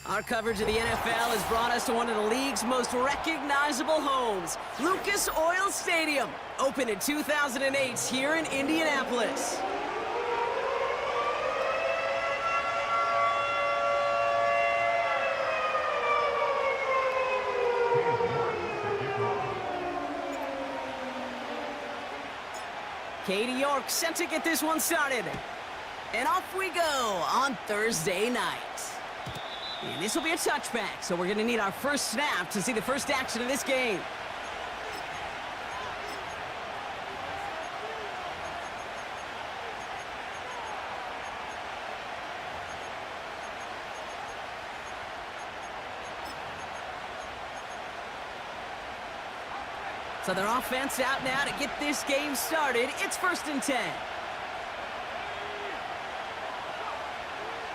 Our coverage of the NFL has brought us to one of the league's most recognizable homes, Lucas Oil Stadium, opened in 2008 here in Indianapolis. Katie York set to get this one started. And off we go on Thursday night. And this will be a touchback, so we're going to need our first snap to see the first action of this game. So their offense out now to get this game started. It's 1st and 10.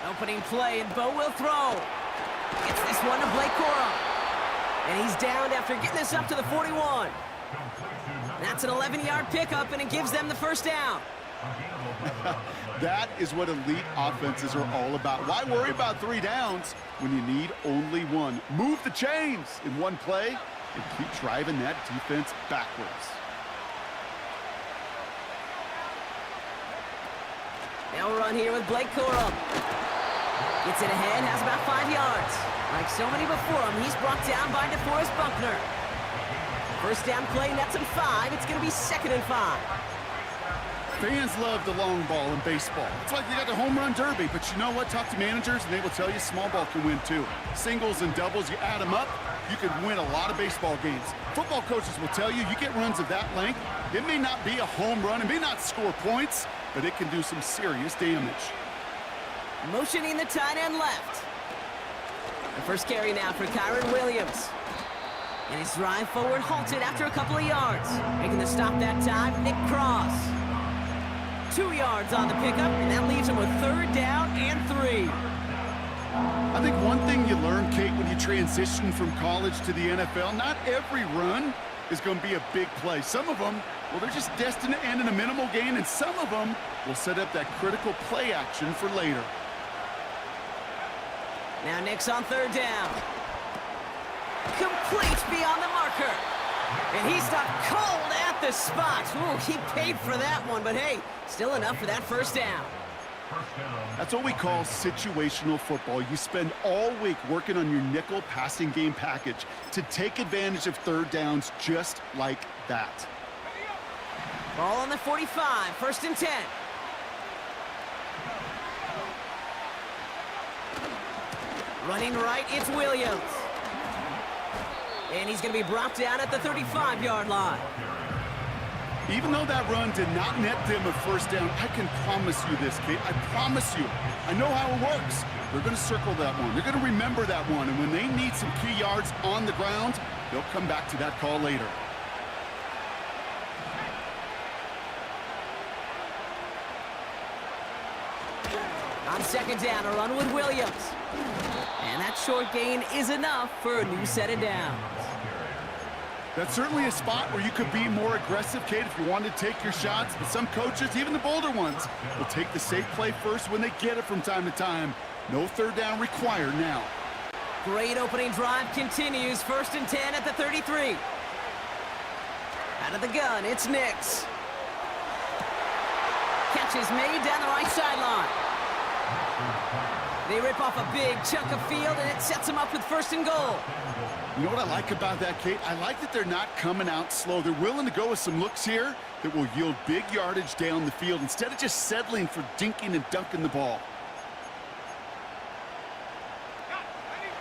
Opening play, and Bo will throw. Gets this one to Blake Corum. And he's downed after getting this up to the 41. That's an 11-yard pickup, and it gives them the first down. That is what elite offenses are all about. Why worry about 3 downs when you need only 1? Move the chains in one play and keep driving that defense backwards. Now we'll run here with Blake Corum. Gets it ahead, has about 5 yards. Like so many before him, he's brought down by DeForest Buckner. First down play, nets him 5. It's going to be 2nd and 5. Fans love the long ball in baseball. It's like they got the home run derby, but you know what? Talk to managers, and they will tell you small ball can win too. Singles and doubles, you add them up, you can win a lot of baseball games. Football coaches will tell you, you get runs of that length, it may not be a home run, it may not score points, but it can do some serious damage. Motioning the tight end left. The first carry now for Kyron Williams. And his drive forward halted after a couple of yards. Making the stop that time, Nick Cross. 2 yards on the pickup, and that leaves him with 3rd down and 3. I think one thing you learn, Kate, when you transition from college to the NFL, not every run is going to be a big play. Some of them, well, they're just destined to end in a minimal gain, and some of them will set up that critical play action for later. Now Nick's on 3rd down. Complete beyond the marker. And he stopped cold at the spot. Ooh, he paid for that one, but hey, still enough for that first down. That's what we call situational football. You spend all week working on your nickel passing game package to take advantage of 3rd downs just like that. Ball on the 45, 1st and 10. Running right, it's Williams. And he's going to be brought down at the 35-yard line. Even though that run did not net them a first down, I can promise you this, Kate. I promise you. I know how it works. They're going to circle that one. They're going to remember that one. And when they need some key yards on the ground, they'll come back to that call later. On 2nd down, a run with Williams. And that short gain is enough for a new set of downs. That's certainly a spot where you could be more aggressive, Kate, if you wanted to take your shots. But some coaches, even the bolder ones, will take the safe play first when they get it from time to time. No 3rd down required now. Great opening drive continues. 1st and 10 at the 33. Out of the gun, it's Nix. Catch is made down the right sideline. They rip off a big chunk of field, and it sets them up with 1st and goal. You know what I like about that, Kate? I like that they're not coming out slow. They're willing to go with some looks here that will yield big yardage down the field instead of just settling for dinking and dunking the ball.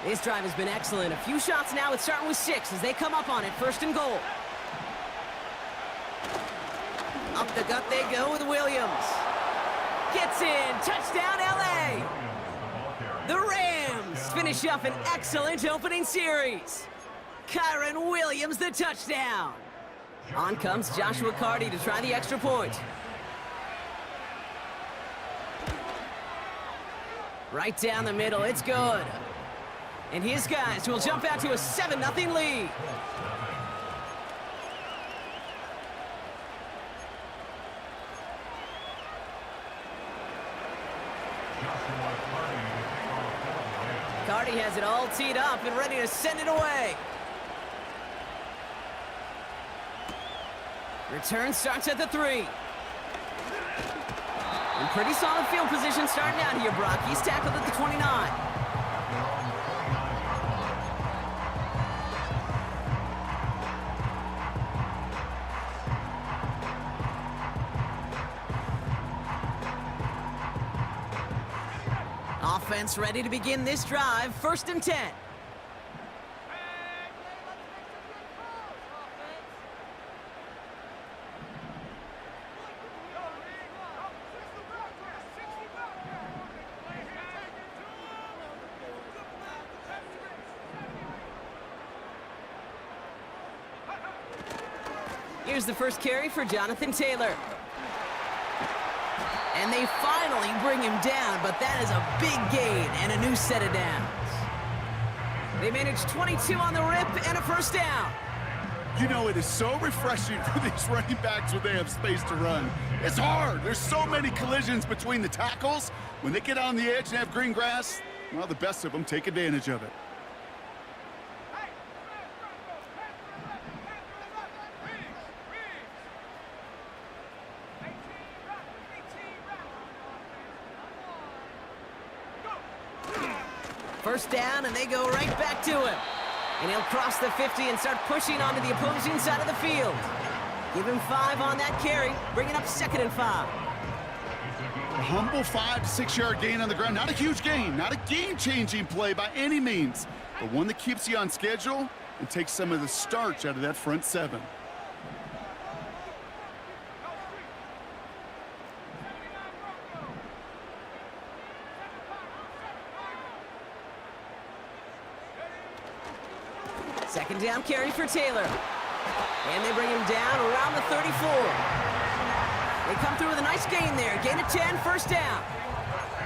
This drive has been excellent. A few shots now. It's starting with 6 as they come up on it. 1st and goal. Up the gut they go with Williams. Gets in. Touchdown, L.A. The Rams finish up an excellent opening series. Kyron Williams, the touchdown. On comes Joshua Carty to try the extra point. Right down the middle, it's good. And his guys will jump out to a 7-0 lead. already has it all teed up and ready to send it away. Return starts at the 3. And pretty solid field position starting out here, Brock. He's tackled at the 29. Offense ready to begin this drive. 1st and 10. Here's the first carry for Jonathan Taylor. And they finally bring him down, but that is a big gain and a new set of downs. They managed 22 on the rip and a 1st down. You know, it is so refreshing for these running backs when they have space to run. It's hard. There's so many collisions between the tackles. When they get on the edge and have green grass, well, the best of them take advantage of it. First down, and they go right back to him. And he'll cross the 50 and start pushing onto the opposing side of the field. Give him 5 on that carry, bringing up 2nd and 5. A humble 5 to 6 yard gain on the ground. Not a huge gain, not a game-changing play by any means, but one that keeps you on schedule and takes some of the starch out of that front 7. Second down carry for Taylor. And they bring him down around the 34. They come through with a nice gain there. Gain of 10, 1st down.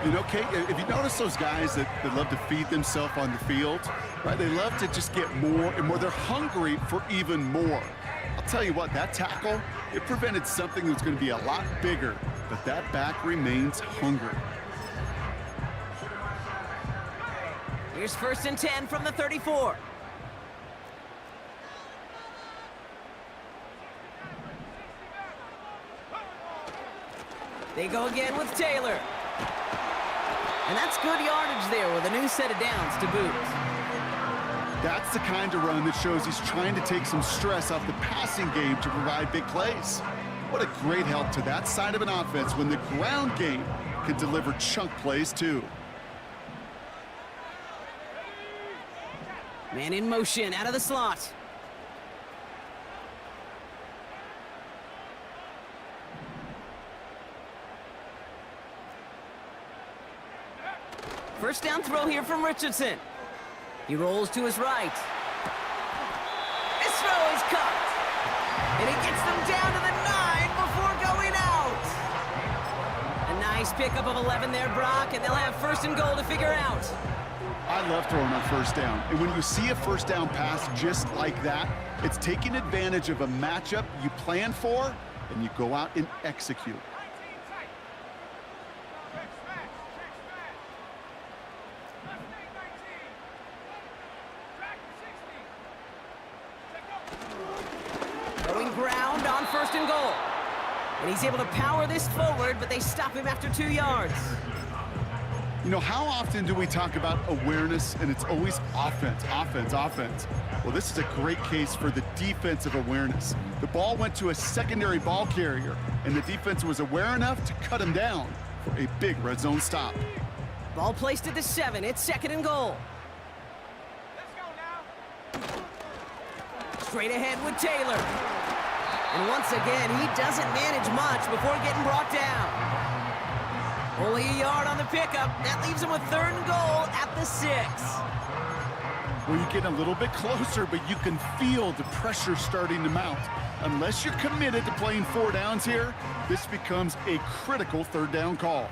You know, Kate, if you notice those guys that love to feed themselves on the field, right? They love to just get more and more. They're hungry for even more. I'll tell you what, that tackle, it prevented something that's going to be a lot bigger, but that back remains hungry. Here's 1st and 10 from the 34. They go again with Taylor. And that's good yardage there with a new set of downs to boot. That's the kind of run that shows he's trying to take some stress off the passing game to provide big plays. What a great help to that side of an offense when the ground game can deliver chunk plays too. Man in motion out of the slot. First down throw here from Richardson. He rolls to his right. This throw is caught. And he gets them down to the 9 before going out. A nice pickup of 11 there, Brock, and they'll have 1st and goal to figure out. I love throwing on 1st down. And when you see a 1st down pass just like that, it's taking advantage of a matchup you plan for, and you go out and execute. Ground on 1st and goal. And he's able to power this forward, but they stop him after 2 yards. You know, how often do we talk about awareness and it's always offense, offense, offense? Well, this is a great case for the defensive awareness. The ball went to a secondary ball carrier, and the defense was aware enough to cut him down for a big red zone stop. Ball placed at the 7. It's 2nd and goal. Straight ahead with Taylor. And once again, he doesn't manage much before getting brought down. Only a yard on the pickup. That leaves him with 3rd and goal at the 6. Well, you get a little bit closer, but you can feel the pressure starting to mount. Unless you're committed to playing 4 downs here, this becomes a critical 3rd down call.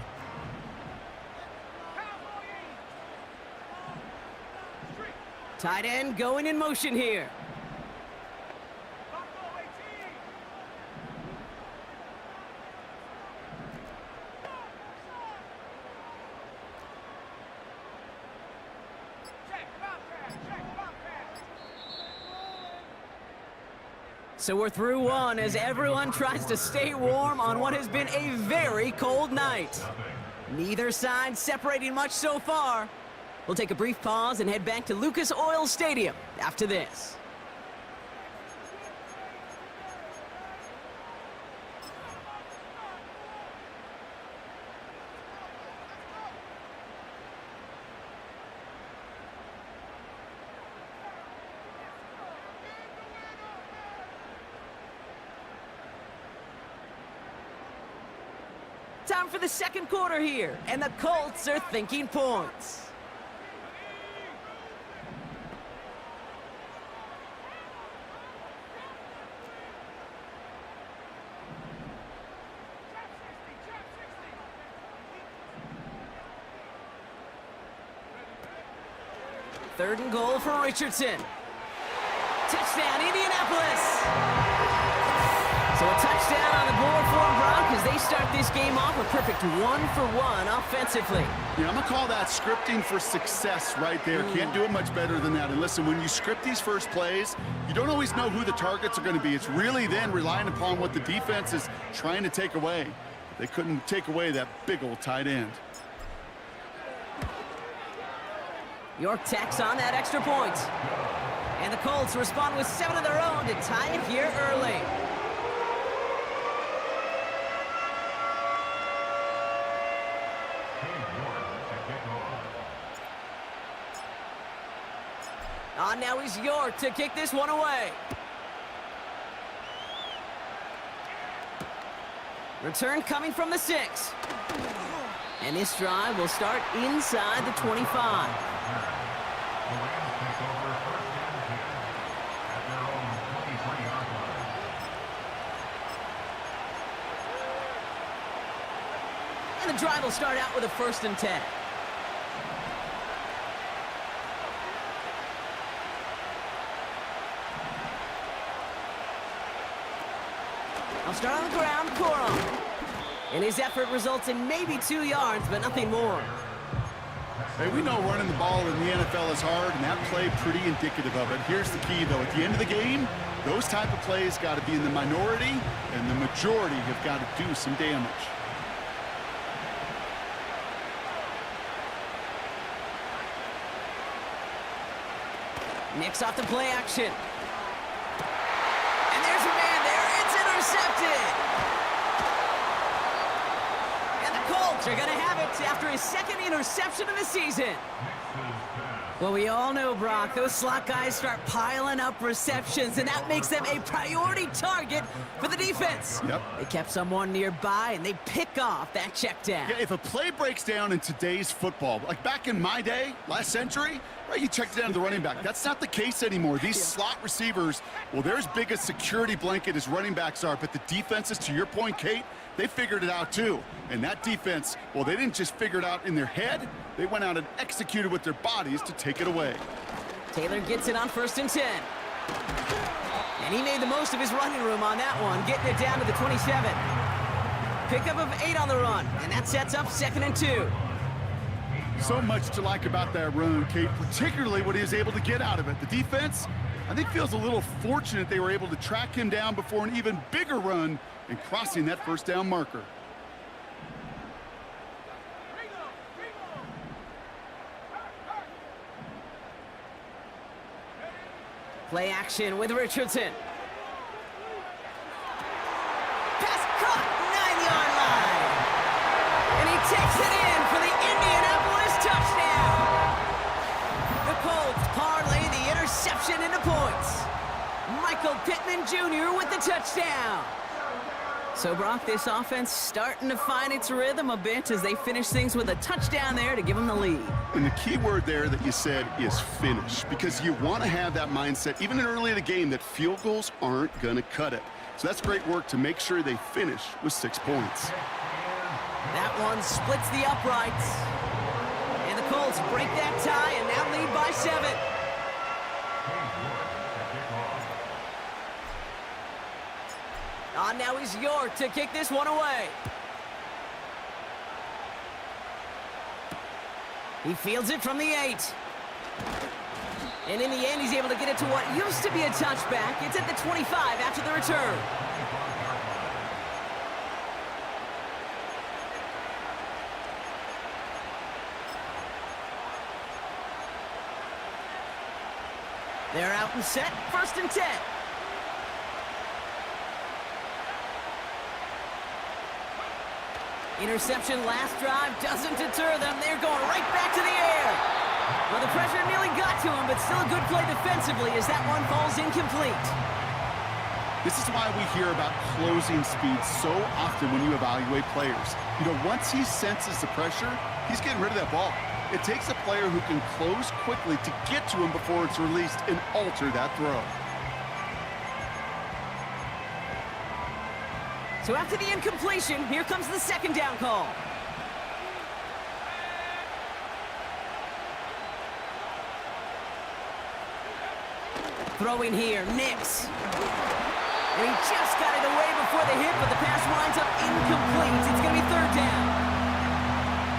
Tight end going in motion here. So we're through one as everyone tries to stay warm on what has been a very cold night. Neither side separating much so far. We'll take a brief pause and head back to Lucas Oil Stadium after this. Time for the second quarter here, and the Colts are thinking points. Third and goal for Richardson. Touchdown, Indianapolis! So a touchdown on the board for them, Brock, as they start this game off a perfect 1-for-1 offensively. Yeah, I'm going to call that scripting for success right there. Can't do it much better than that. And listen, when you script these first plays, you don't always know who the targets are going to be. It's really then relying upon what the defense is trying to take away. They couldn't take away that big old tight end. York tacks on that extra point. And the Colts respond with 7 of their own to tie it here early. On now is York to kick this one away. Return coming from the 6. And this drive will start inside the 25. And the drive will start out with a 1st and 10. I'll start on the ground, Corum. And his effort results in maybe 2 yards, but nothing more. Hey, we know running the ball in the NFL is hard, and that play pretty indicative of it. Here's the key, though. At the end of the game, those type of plays got to be in the minority, and the majority have got to do some damage. Mix off the play action. And there's a man there. It's intercepted. And the Colts are going to have it after his 2nd interception of the season. Well, we all know, Brock, those slot guys start piling up receptions, and that makes them a priority target for the defense. Yep. They kept someone nearby, and they pick off that check down. Yeah, if a play breaks down in today's football, like back in my day, last century, right, you checked it down to the running back. That's not the case anymore. These slot receivers, well, they're as big a security blanket as running backs are, but the defenses, to your point, Kate, they figured it out too. And that defense, well, they didn't just figure it out in their head. They went out and executed with their bodies to take it away. Taylor gets it on 1st and 10. And he made the most of his running room on that one, getting it down to the 27. Pickup of 8 on the run, and that sets up 2nd and 2. So much to like about that run, Kate, particularly what he was able to get out of it. The defense, I think, feels a little fortunate they were able to track him down before an even bigger run and crossing that 1st down marker. Play action with Richardson. Pass caught, 9-yard line. And he takes it in for the Indianapolis touchdown. The Colts parlay the interception into points. Michael Pittman Jr. with the touchdown. So, Brock, this offense starting to find its rhythm a bit as they finish things with a touchdown there to give them the lead. And the key word there that you said is finish, because you want to have that mindset, even early in the game, that field goals aren't going to cut it. So that's great work to make sure they finish with 6 points. That one splits the uprights. And the Colts break that tie and now lead by 7. On now is York to kick this one away. He fields it from the 8. And in the end, he's able to get it to what used to be a touchback. It's at the 25 after the return. They're out and set, 1st and 10. Interception last drive doesn't deter them. They're going right back to the air. Well, the pressure nearly got to him, but still a good play defensively as that one falls incomplete. This is why we hear about closing speed so often when you evaluate players. You know, once he senses the pressure, he's getting rid of that ball. It takes a player who can close quickly to get to him before it's released and alter that throw. So after the incompletion, here comes the 2nd down call. Throwing here, Nix. And he just got it away before the hit, but the pass winds up incomplete. It's going to be 3rd down.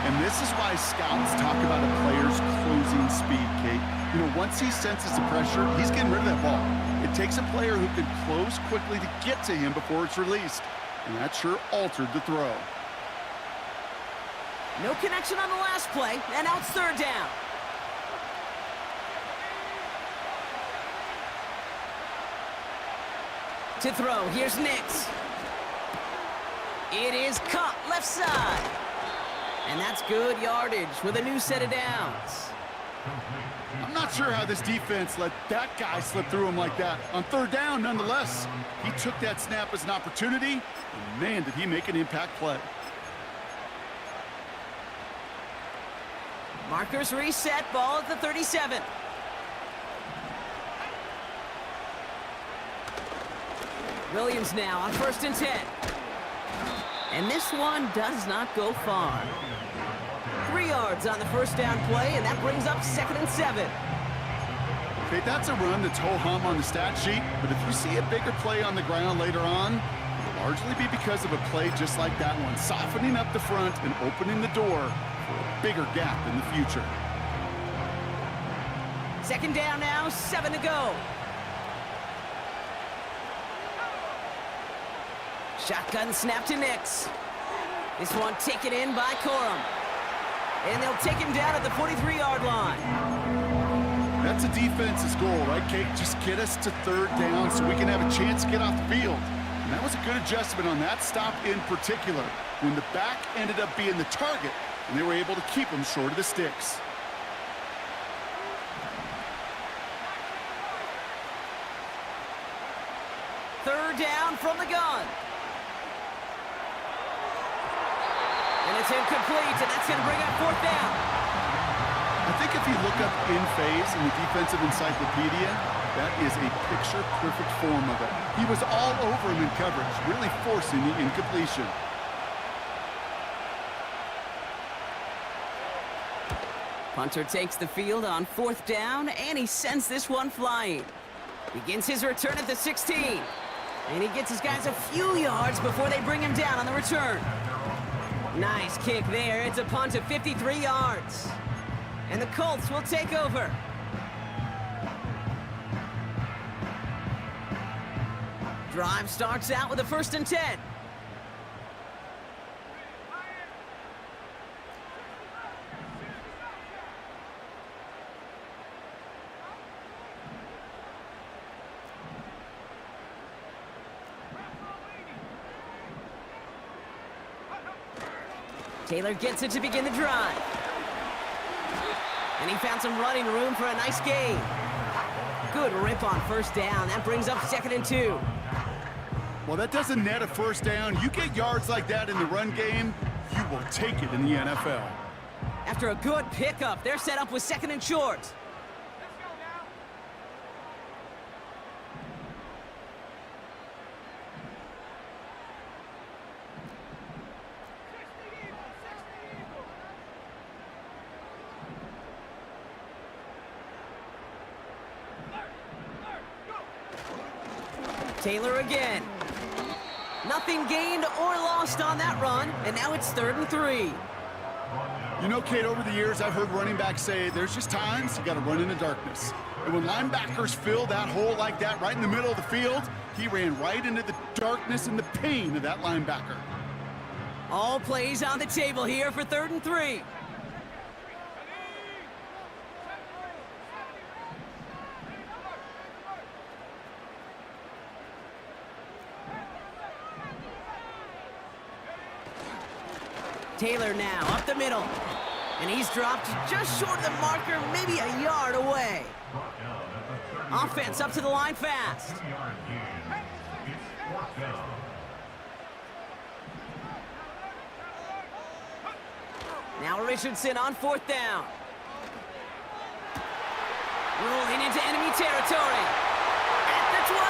And this is why scouts talk about a player's closing speed, Kate. You know, once he senses the pressure, he's getting rid of that ball. It takes a player who can close quickly to get to him before it's released. And that sure altered the throw. No connection on the last play, and now it's 3rd down. To throw, here's Nix. It is caught left side. And that's good yardage with a new set of downs. I'm not sure how this defense let that guy slip through him like that. On 3rd down, nonetheless, he took that snap as an opportunity, and man, did he make an impact play. Markers reset, ball at the 37. Williams now on 1st and 10. And this one does not go far. 3 yards on the 1st down play, and that brings up 2nd and 7. Okay, that's a run that's ho-hum on the stat sheet, but if you see a bigger play on the ground later on, it'll largely be because of a play just like that one, softening up the front and opening the door for a bigger gap in the future. 2nd down now, 7 to go. Shotgun snap to Nix. This one taken in by Corum. And they'll take him down at the 43-yard line. That's a defense's goal, right, Kate? Just get us to 3rd down so we can have a chance to get off the field. And that was a good adjustment on that stop in particular, when the back ended up being the target, and they were able to keep him short of the sticks. Third down from the gun. And it's incomplete, and that's going to bring up 4th down. I think if you look up in phase in the defensive encyclopedia, that is a picture-perfect form of it. He was all over him in coverage, really forcing the incompletion. Punter takes the field on 4th down, and he sends this one flying. Begins his return at the 16. And he gets his guys a few yards before they bring him down on the return. Nice kick there. It's a punt of 53 yards. And the Colts will take over. Drive starts out with a 1st and 10. Taylor gets it to begin the drive. And he found some running room for a nice gain. Good rip on 1st down. That brings up 2nd and 2. Well, that doesn't net a 1st down. You get yards like that in the run game, you will take it in the NFL. After a good pickup, they're set up with 2nd and short. Taylor again. Nothing gained or lost on that run, and now it's 3rd and 3. You know, Kate, over the years, I've heard running backs say there's just times you got to run in the darkness. And when linebackers fill that hole like that right in the middle of the field, he ran right into the darkness and the pain of that linebacker. All plays on the table here for 3rd and 3. Taylor now up the middle. And he's dropped just short of the marker, maybe a yard away. Offense up to the line fast. Now Richardson on 4th down. Rolling into enemy territory. At the 20.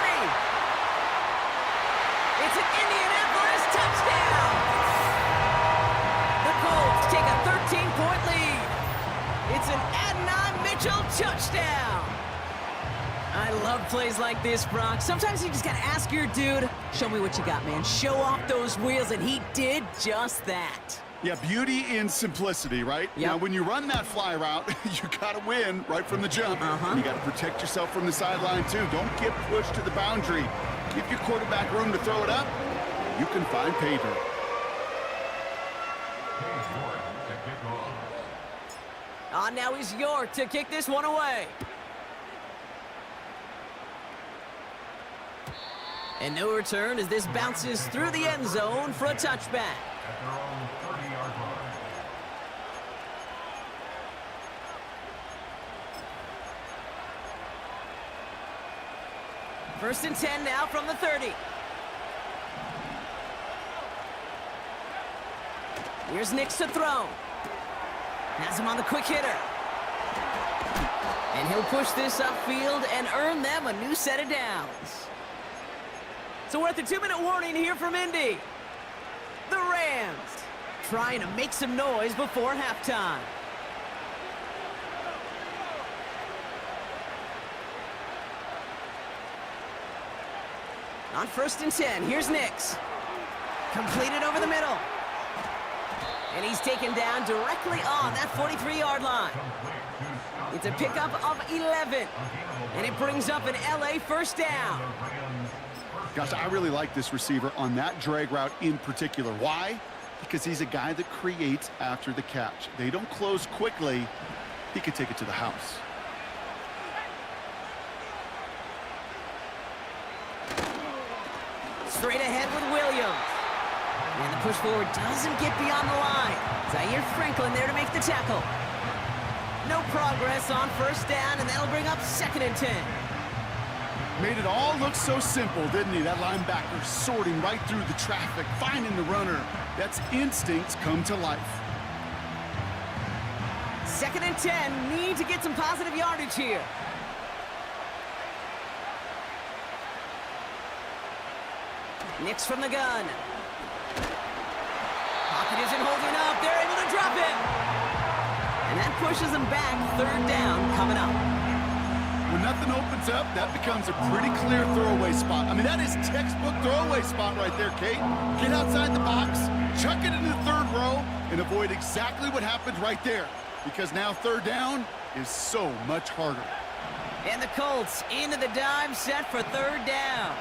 It's an Indianapolis touchdown. The Colts take a 13-point lead. It's an Adonai Mitchell touchdown. I love plays like this, Brock. Sometimes you just gotta ask your dude, show me what you got, man. Show off those wheels, and he did just that. Yeah, beauty in simplicity, right? Yep. Now, when you run that fly route, you got to win right from the jump. You got to protect yourself from the sideline, too. Don't get pushed to the boundary. Give your quarterback room to throw it up. You can find pay dirt. Now he's York to kick this one away. And no return as this bounces through the end zone for a touchback. First and 10 now from the 30. Here's Nix to throw. Has him on the quick hitter. And he'll push this upfield and earn them a new set of downs. So we're at the 2-minute warning here from Indy. The Rams trying to make some noise before halftime. On 1st and 10, here's Nix. Completed over the middle. And he's taken down directly on that 43-yard line. It's a pickup of 11. And it brings up an LA first down. Gosh, I really like this receiver on that drag route in particular. Why? Because he's a guy that creates after the catch. They don't close quickly. He could take it to the house. Straight ahead with Williams. And the push forward doesn't get beyond the line. Zaire Franklin there to make the tackle. No progress on 1st down, and that'll bring up 2nd and 10. Made it all look so simple, didn't he? That linebacker sorting right through the traffic, finding the runner. That's instincts come to life. 2nd and 10, need to get some positive yardage here. Nix from the gun. Pocket isn't holding up. They're able to drop it. And that pushes them back. 3rd down coming up. When nothing opens up, that becomes a pretty clear throwaway spot. I mean, that is textbook throwaway spot right there, Kate. Get outside the box, chuck it into the 3rd row, and avoid exactly what happened right there. Because now 3rd down is so much harder. And the Colts into the dime set for 3rd down.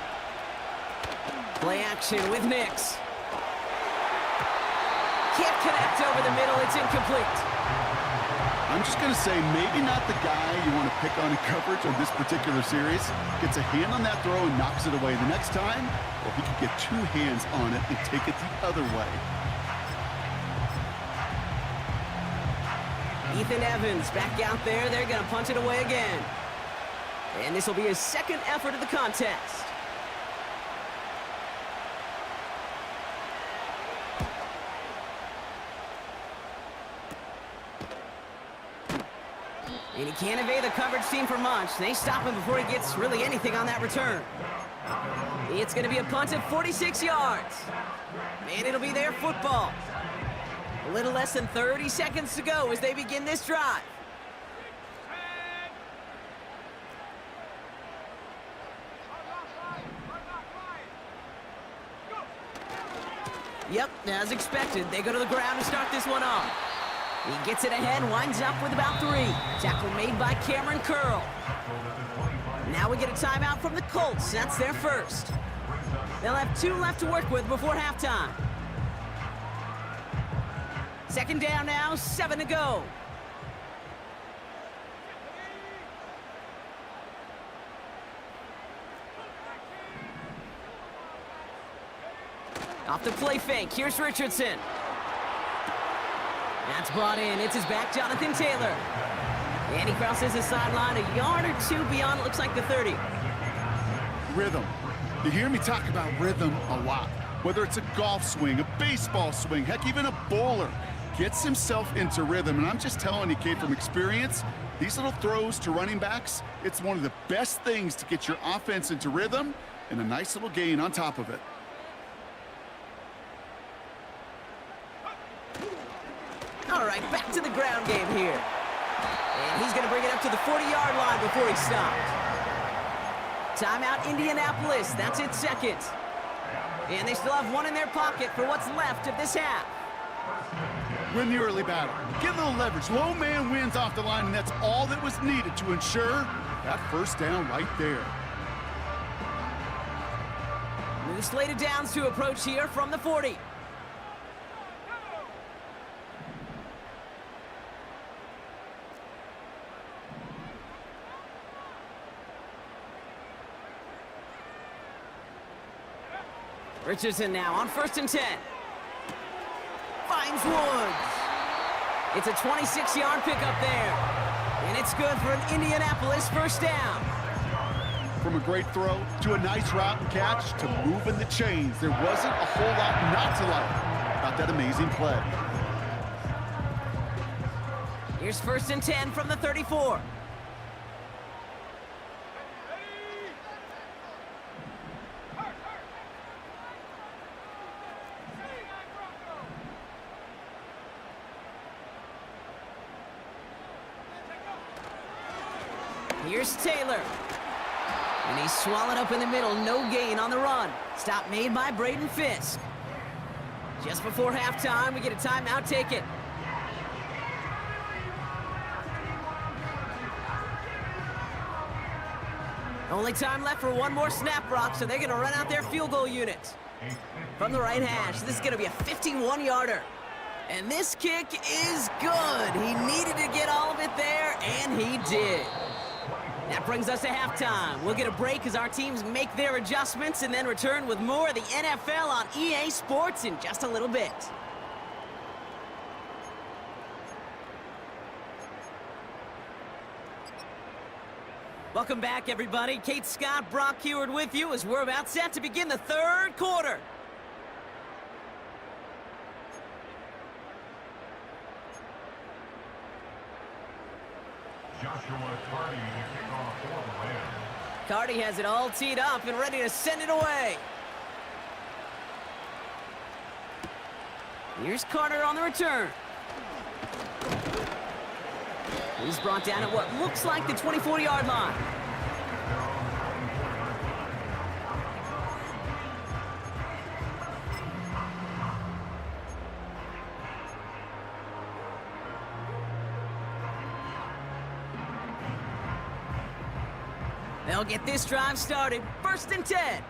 Play action with Nix. Can't connect over the middle. It's incomplete. I'm just going to say maybe not the guy you want to pick on in coverage on this particular series. Gets a hand on that throw and knocks it away the next time, or he could get 2 hands on it and take it the other way. Ethan Evans back out there. They're going to punt it away again. And this will be his 2nd effort of the contest. And he can't evade the coverage team for much. They stop him before he gets really anything on that return. It's going to be a punt of 46 yards. And it'll be their football. A little less than 30 seconds to go as they begin this drive. Yep, as expected, they go to the ground to start this one off. He gets it ahead, winds up with about 3. Tackle made by Cameron Curl. Now we get a timeout from the Colts. That's their first. They'll have 2 left to work with before halftime. Second down now, 7 to go. Off the play fake, here's Richardson. That's brought in, it's his back, Jonathan Taylor. And he crosses the sideline a yard or 2 beyond, it looks like the 30. Rhythm. You hear me talk about rhythm a lot. Whether it's a golf swing, a baseball swing, heck, even a bowler gets himself into rhythm. And I'm just telling you, kid, from experience, these little throws to running backs, it's one of the best things to get your offense into rhythm and a nice little gain on top of it. All right, back to the ground game here. And he's going to bring it up to the 40-yard line before he stopped. Timeout, Indianapolis. That's its second. And they still have 1 in their pocket for what's left of this half. Win the early battle. Get a little leverage. Low man wins off the line, and that's all that was needed to ensure that first down right there. New slated downs to approach here from the 40. Richardson now on 1st and 10. Finds Woods. It's a 26-yard pickup there. And it's good for an Indianapolis first down. From a great throw to a nice route and catch to moving the chains, there wasn't a whole lot not to like about that amazing play. Here's 1st and 10 from the 34. Here's Taylor. And he's swallowed up in the middle. No gain on the run. Stop made by Braden Fisk. Just before halftime, we get a timeout taken. Only time left for 1 more snap, Brock, so they're going to run out their field goal unit. From the right hash, this is going to be a 51-yarder. And this kick is good. He needed to get all of it there, and he did. That brings us to halftime. We'll get a break as our teams make their adjustments and then return with more of the NFL on EA Sports in just a little bit. Welcome back, everybody. Kate Scott, Brock Heward with you as we're about set to begin the 3rd quarter. Cardi has it all teed up and ready to send it away. Here's Carter on the return. He's brought down at what looks like the 24-yard line. They'll get this drive started. 1st and 10.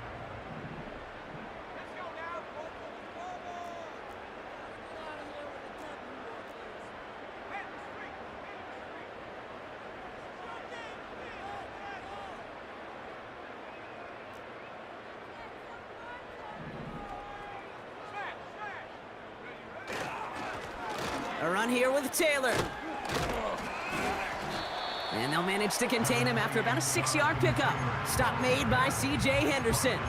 A run here with Taylor. And they'll manage to contain him after about a 6-yard pickup. Stop made by C.J. Henderson.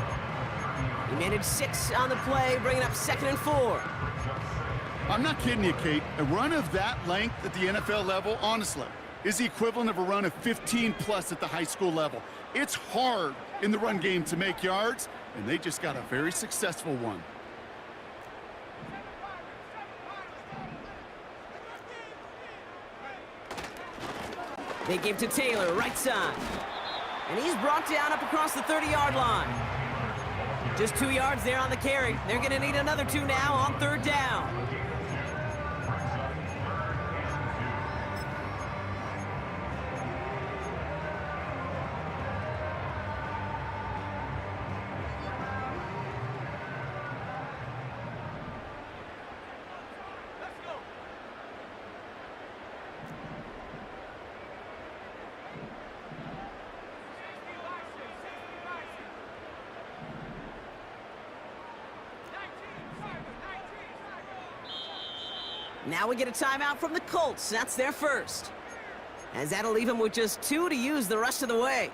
He managed 6 on the play, bringing up 2nd and 4. I'm not kidding you, Kate. A run of that length at the NFL level, honestly, is the equivalent of a run of 15+ at the high school level. It's hard in the run game to make yards, and they just got a very successful one. They give to Taylor, right side. And he's brought down up across the 30-yard line. Just 2 yards there on the carry. They're going to need another 2 now on 3rd down. Now we get a timeout from the Colts. That's their first. As that'll leave them with just 2 to use the rest of the way.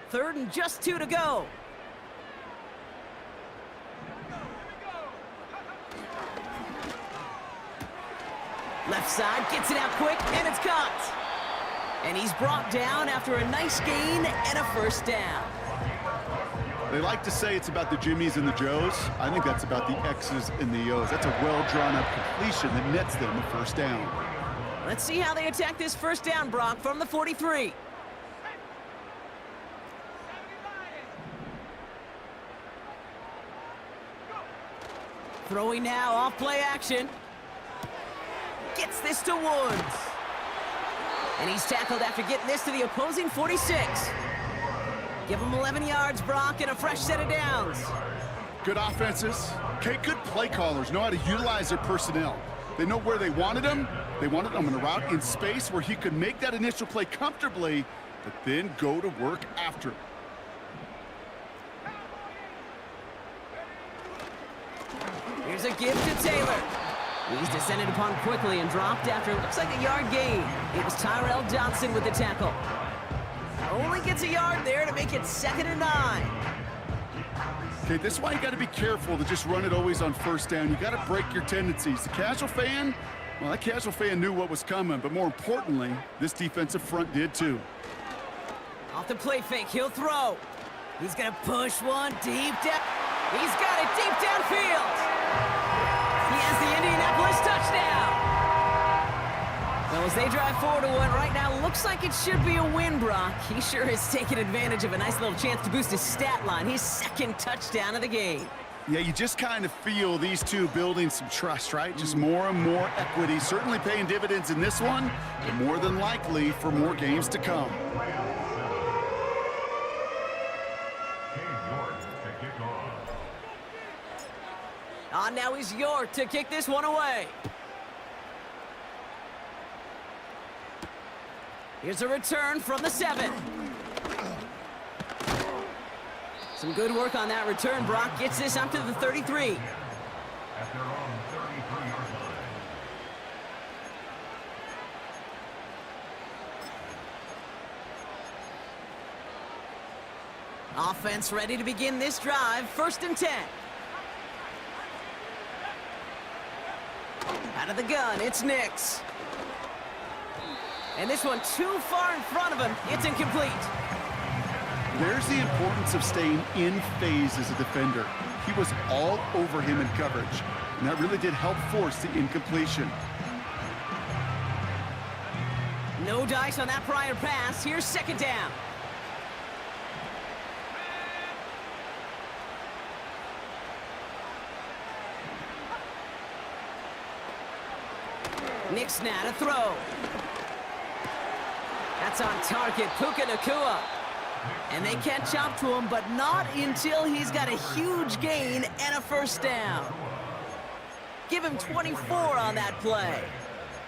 Third and just 2 to go. Left side, gets it out quick, and it's caught. And he's brought down after a nice gain and a first down. They like to say it's about the Jimmies and the Joes. I think that's about the X's and the O's. That's a well-drawn-up completion that nets them the first down. Let's see how they attack this first down, Brock, from the 43. Throwing now, off play action. Gets this to Woods. And he's tackled after getting this to the opposing 46. Give him 11 yards, Brock, and a fresh set of downs. Good offenses. Okay, good play callers know how to utilize their personnel. They know where they wanted him. They wanted him in a route in space where he could make that initial play comfortably, but then go to work after it. Here's a give to Taylor. He's descended upon quickly and dropped after it looks like a yard gain. It was Tyrell Johnson with the tackle. Only gets a yard there to make it 2nd and 9. Okay, this is why you got to be careful to just run it always on first down. You got to break your tendencies. The casual fan, well, that casual fan knew what was coming, but more importantly, this defensive front did too. Off the play fake, he'll throw. He's gonna push one deep down. He's got it deep downfield. He has the Indianapolis touchdown. Well, as they drive forward to one right now, looks like it should be a win, Brock. He sure has taken advantage of a nice little chance to boost his stat line. His 2nd touchdown of the game. Yeah, you just kind of feel these two building some trust, right? Just more and more equity. Certainly paying dividends in this one, but more than likely for more games to come. Now is York to kick this one away. Here's a return from the 7. Some good work on that return. Brock gets this up to the 33. Offense ready to begin this drive. 1st and 10. Out of the gun, it's Nix. And this one too far in front of him. It's incomplete. There's the importance of staying in phase as a defender. He was all over him in coverage, and that really did help force the incompletion. No dice on that prior pass. Here's 2nd down. Nix now to throw. That's on target, Puka Nacua. And they catch up to him, but not until he's got a huge gain and a first down. Give him 24 on that play.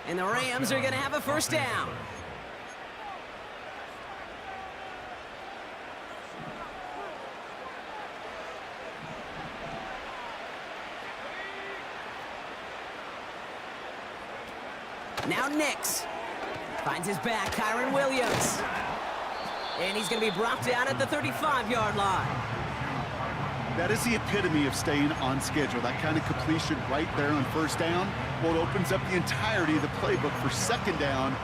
And the Rams are going to have a first down. Now Nix finds his back, Kyron Williams. And he's going to be brought down at the 35-yard line. That is the epitome of staying on schedule. That kind of completion right there on first down. Well, it opens up the entirety of the playbook for 2nd down.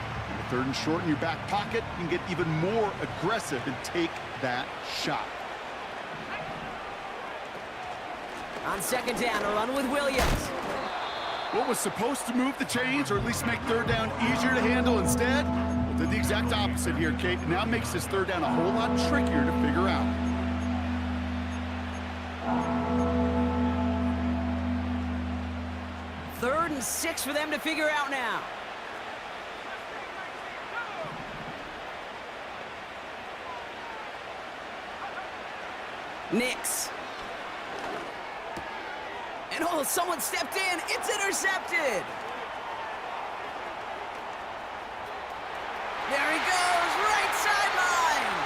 The 3rd and short in your back pocket. You can get even more aggressive and take that shot. On 2nd down, a run with Williams. What was supposed to move the chains, or at least make 3rd down easier to handle instead, well, did the exact opposite here, Kate. It now makes this 3rd down a whole lot trickier to figure out. Third and 6 for them to figure out now. Nix. And oh, someone stepped in. It's intercepted. There he goes, right sideline.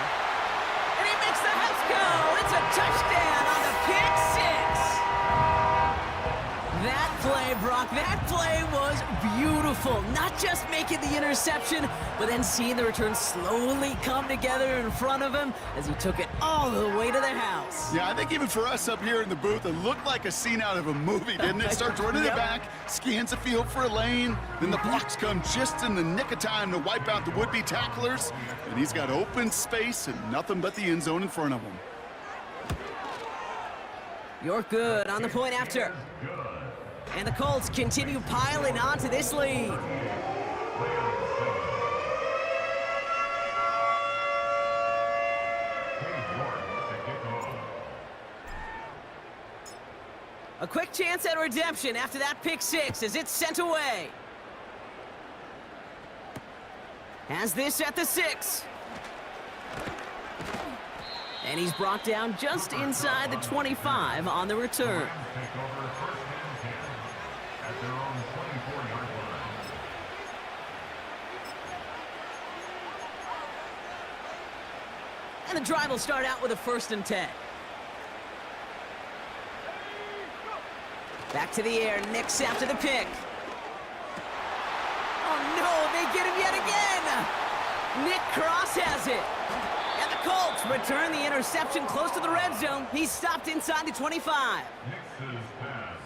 And he makes the house go. It's a touchdown on the pick six. That play, Brock, that play was beautiful. Not just making the interception, but then seeing the return slowly come together in front of him as he took it all the way to the house. Yeah, I think even for us up here in the booth, it looked like a scene out of a movie, didn't it? Starts running it back, scans the field for a lane, then the blocks come just in the nick of time to wipe out the would-be tacklers, and he's got open space and nothing but the end zone in front of him. You're good on the point after. And the Colts continue piling onto this lead. A quick chance at redemption after that pick six as it's sent away. Has this at the 6. And he's brought down just inside the 25 on the return. And the drive will start out with a 1st and 10. Back to the air, Nick's after the pick. Oh no, they get him yet again! Nick Cross has it. And the Colts return the interception close to the red zone. He's stopped inside the 25.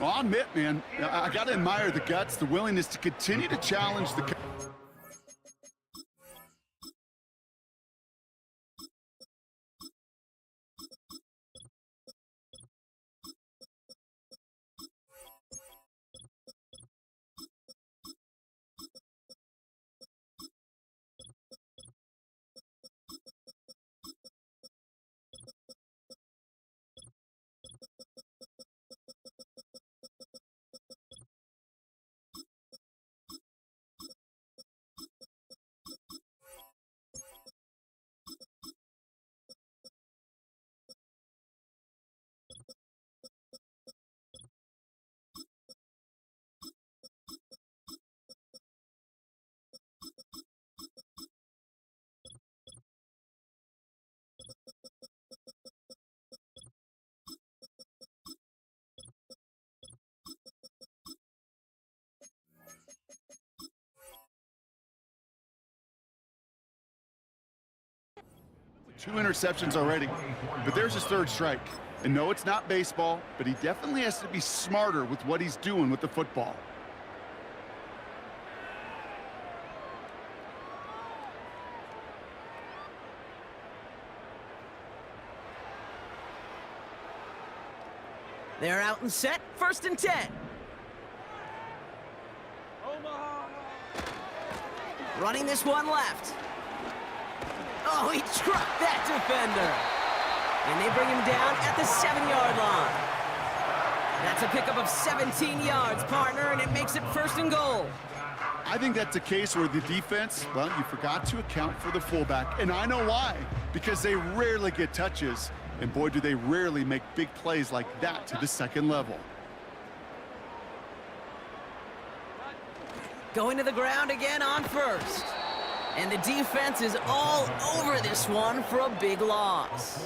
Well, I'll admit, man, I got to admire the guts, the willingness to continue to challenge the... Two interceptions already, but there's his 3rd strike. And no, it's not baseball, but he definitely has to be smarter with what he's doing with the football. They're out and set, 1st and 10. Running this one left. Oh, he trucked that defender. And they bring him down at the 7-yard line. That's a pickup of 17 yards, partner, and it makes it 1st and goal. I think that's a case where the defense, well, you forgot to account for the fullback. And I know why. Because they rarely get touches. And boy, do they rarely make big plays like that to the 2nd level. Going to the ground again on 1st. And the defense is all over this one for a big loss.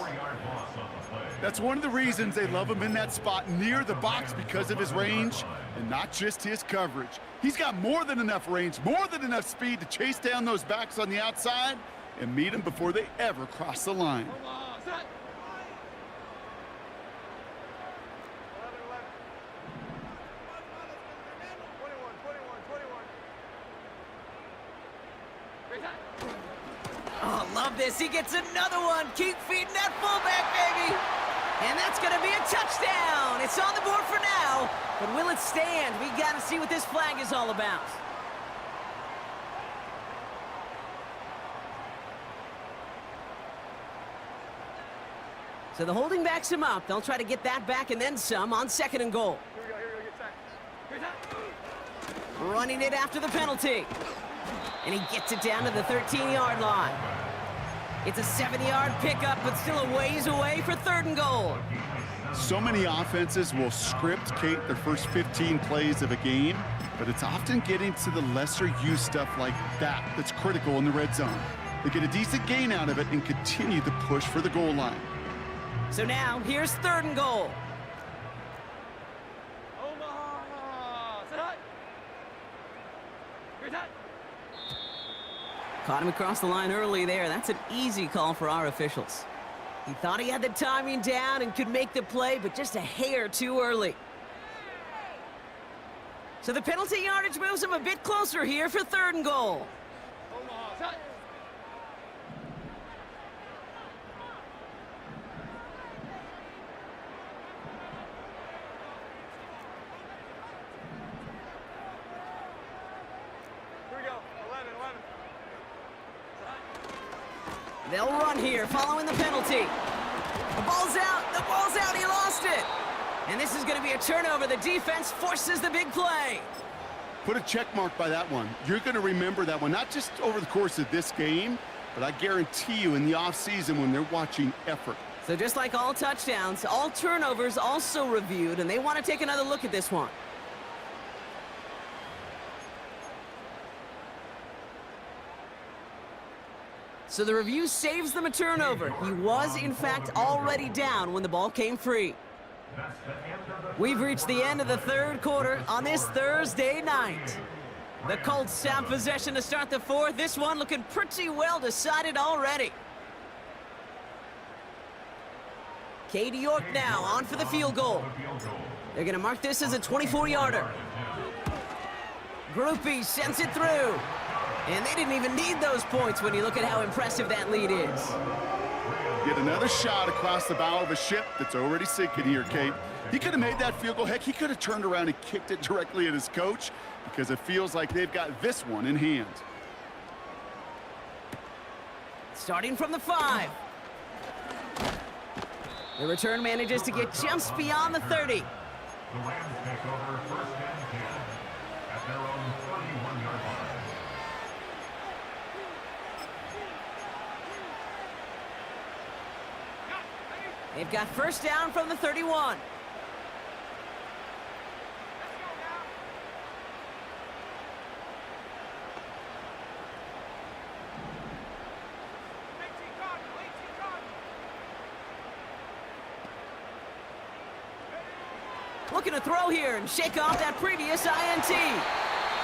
That's one of the reasons they love him in that spot near the box, because of his range and not just his coverage. He's got more than enough range, more than enough speed to chase down those backs on the outside and meet them before they ever cross the line. Oh, love this. He gets another one. Keep feeding that fullback, baby. And that's going to be a touchdown. It's on the board for now. But will it stand? We got to see what this flag is all about. So the holding backs him up. They'll try to get that back and then some on 2nd and goal. Running it after the penalty. And he gets it down to the 13-yard line. It's a 7-yard pickup, but still a ways away for 3rd and goal. So many offenses will script, Kate, their first 15 plays of a game, but it's often getting to the lesser-used stuff like that that's critical in the red zone. They get a decent gain out of it and continue the push for the goal line. So now, here's 3rd and goal. Caught him across the line early there. That's an easy call for our officials. He thought he had the timing down and could make the play, but just a hair too early. So the penalty yardage moves him a bit closer here for 3rd and goal. They'll run here following the penalty. The ball's out, he lost it. And this is going to be a turnover. The defense forces the big play. Put a check mark by that one. You're going to remember that one, not just over the course of this game, but I guarantee you in the offseason when they're watching effort. So just like all touchdowns, all turnovers also reviewed, and they want to take another look at this one. So the review saves them a turnover. He was, in fact, already down when the ball came free. We've reached the end of the 3rd quarter on this Thursday night. The Colts have possession to start the 4th. This one looking pretty well decided already. Katie York now on for the field goal. They're going to mark this as a 24-yarder. Groupie sends it through. And they didn't even need those points when you look at how impressive that lead is. Get another shot across the bow of a ship that's already sinking here, Kate. He could have made that field goal. Heck, he could have turned around and kicked it directly at his coach because it feels like they've got this one in hand. Starting from the 5. The return manages to get just beyond the 30. The Rams take over 1st and 10 at their own 31-yard line. They've got 1st down from the 31. Looking to throw here and shake off that previous INT.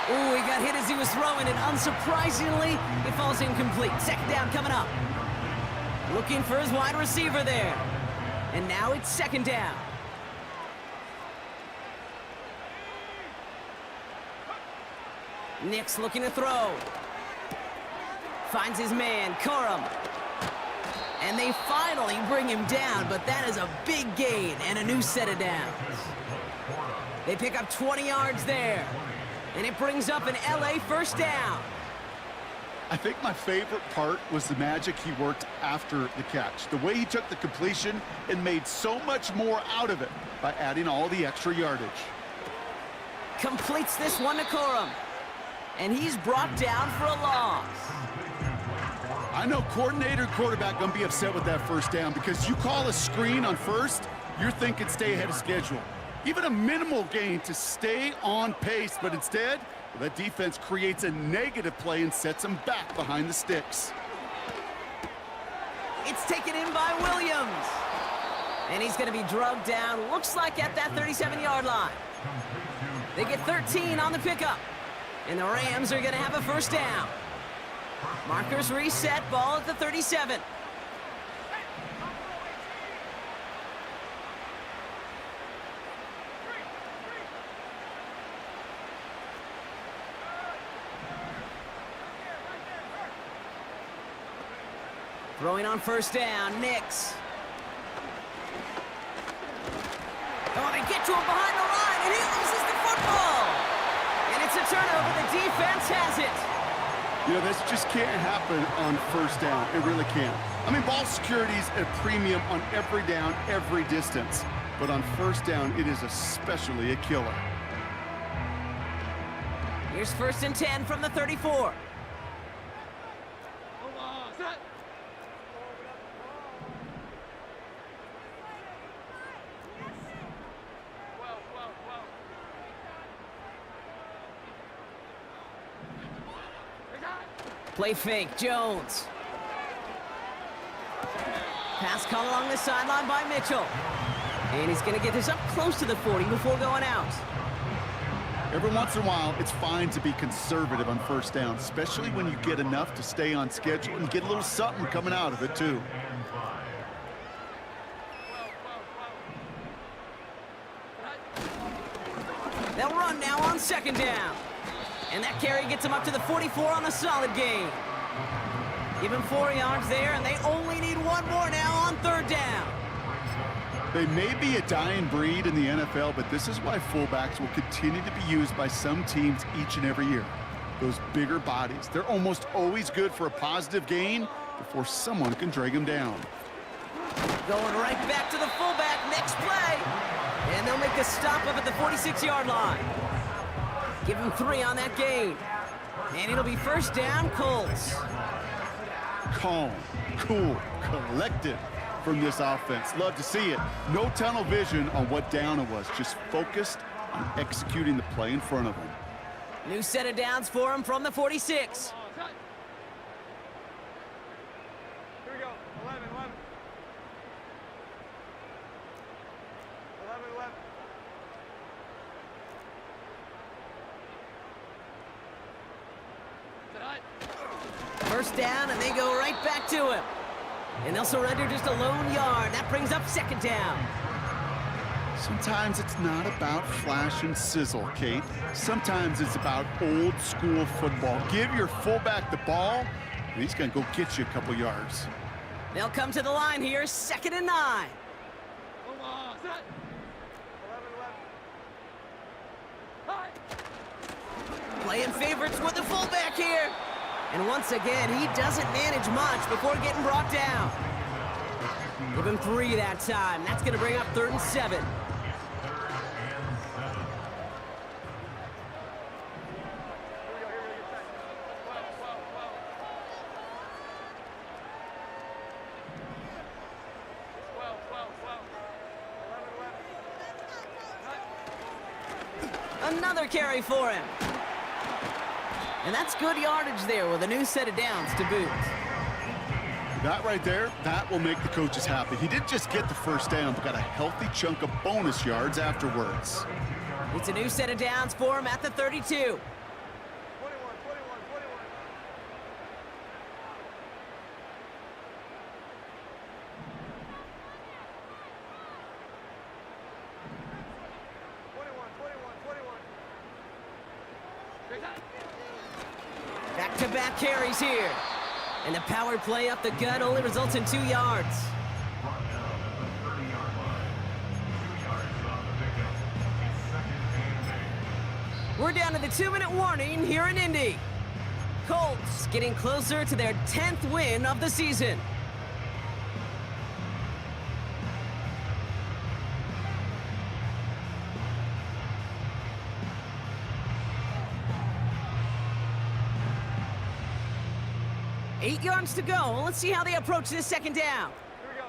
Ooh, he got hit as he was throwing, and unsurprisingly, it falls incomplete. 2nd down coming up. Looking for his wide receiver there. And now it's 2nd down. Nick's looking to throw. Finds his man, Corum. And they finally bring him down, but that is a big gain and a new set of downs. They pick up 20 yards there. And it brings up an LA 1st down. I think my favorite part was the magic he worked after the catch. The way he took the completion and made so much more out of it by adding all the extra yardage. Completes this one to Corum. And he's brought down for a loss. I know coordinator and quarterback going to be upset with that 1st down because you call a screen on 1st, you're thinking stay ahead of schedule. Even a minimal gain to stay on pace, but instead, that defense creates a negative play and sets them back behind the sticks. It's taken in by Williams. And he's going to be drugged down, looks like at that 37-yard line. They get 13 on the pickup. And the Rams are going to have a 1st down. Markers reset, ball at the 37. Throwing on 1st down, Nix. Oh, they get to him behind the line, and he loses the football. And it's a turnover. The defense has it. You know, this just can't happen on 1st down. It really can't. I mean, ball security is a premium on every down, every distance. But on 1st down, it is especially a killer. Here's 1st and 10 from the 34. Play fake, Jones. Pass caught along the sideline by Mitchell. And he's going to get this up close to the 40 before going out. Every once in a while, it's fine to be conservative on first down, especially when you get enough to stay on schedule and get a little something coming out of it, too. They'll run now on second down. And that carry gets him up to the 44 on a solid gain. Give him 4 yards there, and they only need 1 more now on third down. They may be a dying breed in the NFL, but this is why fullbacks will continue to be used by some teams each and every year. Those bigger bodies, they're almost always good for a positive gain before someone can drag them down. Going right back to the fullback, next play. And they'll make a stop up at the 46-yard line. Give him 3 on that gain. And it'll be first down, Colts. Calm, cool, collected from this offense. Love to see it. No tunnel vision on what down it was. Just focused on executing the play in front of them. New set of downs for him from the 46. Here we go. 11. 11. First down, and they go right back to him. And they'll surrender just a lone yard. That brings up second down. Sometimes it's not about flash and sizzle, Kate. Sometimes it's about old school football. Give your fullback the ball, and he's going to go get you a couple yards. They'll come to the line here, 2nd and 9. Playing favorites with the fullback here. And once again, he doesn't manage much before getting brought down. Give him 3 that time. That's going to bring up 3rd and 7. Another carry for him. And that's good yardage there with a new set of downs to boot. That right there, that will make the coaches happy. He didn't just get the first down, but got a healthy chunk of bonus yards afterwards. It's a new set of downs for him at the 32. Back-to-back carries here. And the power play up the gut only results in 2 yards. We're down to the 2-minute warning here in Indy. Colts getting closer to their 10th win of the season. Eight yards to go. Let's see how they approach this second down. Here we go.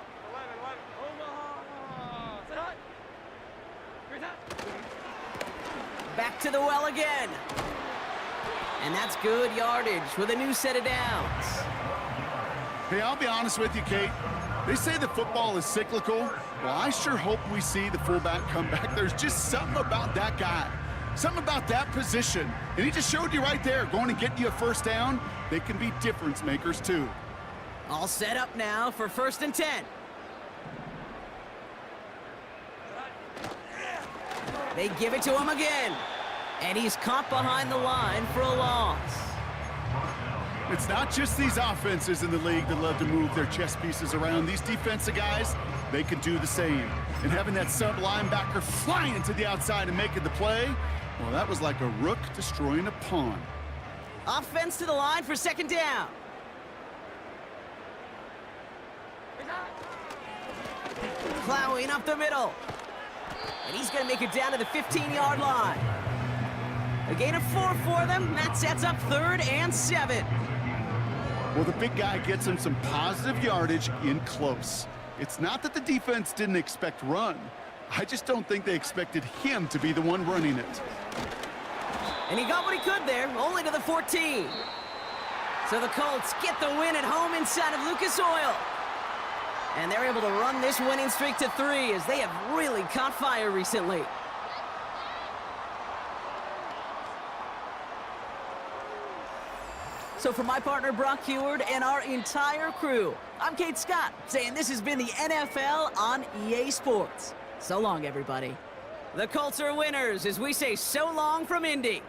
11. Back to the well again. And that's good yardage with a new set of downs. Hey, I'll be honest with you, Kate. They say that football is cyclical. Well, I sure hope we see the fullback come back. There's just something about that guy. Something about that position. And he just showed you right there, going to get you a first down. They can be difference makers, too. All set up now for 1st and 10. They give it to him again. And he's caught behind the line for a loss. It's not just these offenses in the league that love to move their chess pieces around. These defensive guys, they can do the same. And having that sub linebacker flying to the outside and making the play, well, that was like a rook destroying a pawn. Offense to the line for 2nd down. Plowing up the middle. And he's going to make it down to the 15-yard line. A gain of 4 for them. That sets up 3rd and 7. Well, the big guy gets him some positive yardage in close. It's not that the defense didn't expect run. I just don't think they expected him to be the one running it. And he got what he could there, only to the 14. So the Colts get the win at home inside of Lucas Oil. And they're able to run this winning streak to 3 as they have really caught fire recently. So for my partner Brock Heward and our entire crew, I'm Kate Scott saying this has been the NFL on EA Sports. So long, everybody. The Colts are winners as we say so long from Indy.